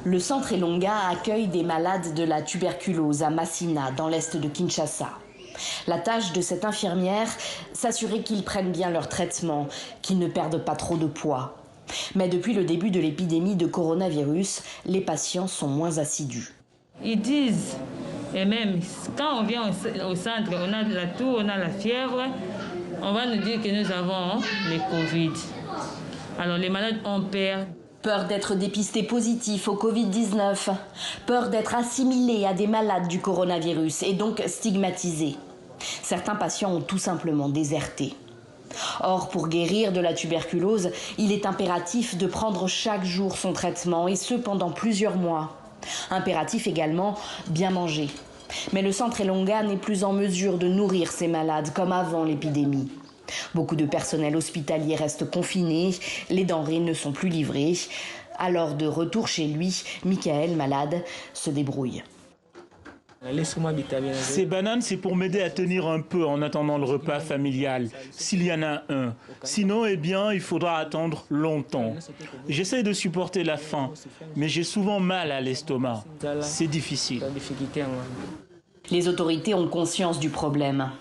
Le centre Elonga accueille des malades de la tuberculose à Massina, dans l'est de Kinshasa. La tâche de cette infirmière, s'assurer qu'ils prennent bien leur traitement, qu'ils ne perdent pas trop de poids. Mais depuis le début de l'épidémie de coronavirus, les patients sont moins assidus. Ils disent, et même quand on vient au centre, on a la toux, on a la fièvre, on va nous dire que nous avons le Covid. Alors les malades ont peur. Peur d'être dépistés positifs au Covid-19, peur d'être assimilés à des malades du coronavirus et donc stigmatisés. Certains patients ont tout simplement déserté. Or, pour guérir de la tuberculose, il est impératif de prendre chaque jour son traitement, et ce pendant plusieurs mois. Impératif également, bien manger. Mais le centre Elonga n'est plus en mesure de nourrir ces malades comme avant l'épidémie. Beaucoup de personnel hospitalier reste confiné, les denrées ne sont plus livrées. Alors, de retour chez lui, Michael, malade, se débrouille. Ces bananes, c'est pour m'aider à tenir un peu en attendant le repas familial, s'il y en a un. Sinon, eh bien, il faudra attendre longtemps. J'essaie de supporter la faim, mais j'ai souvent mal à l'estomac. C'est difficile. Les autorités ont conscience du problème.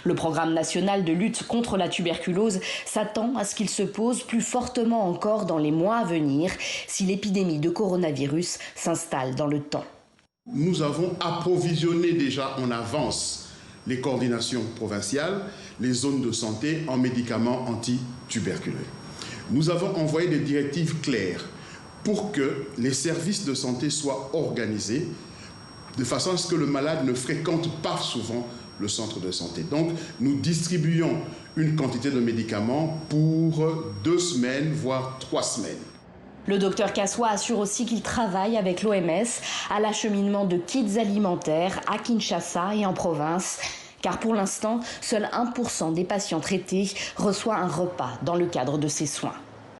Le programme national de lutte contre la tuberculose s'attend à ce qu'il se pose plus fortement encore dans les mois à venir si l'épidémie de coronavirus s'installe dans le temps. Nous avons approvisionné déjà en avance les coordinations provinciales, les zones de santé en médicaments anti-tuberculeux. Nous avons envoyé des directives claires pour que les services de santé soient organisés de façon à ce que le malade ne fréquente pas souvent le centre de santé. Donc, nous distribuons une quantité de médicaments pour 2 semaines, voire 3 semaines. Le docteur Kassoua assure aussi qu'il travaille avec l'OMS à l'acheminement de kits alimentaires à Kinshasa et en province, car pour l'instant, seul 1% des patients traités reçoit un repas dans le cadre de ces soins.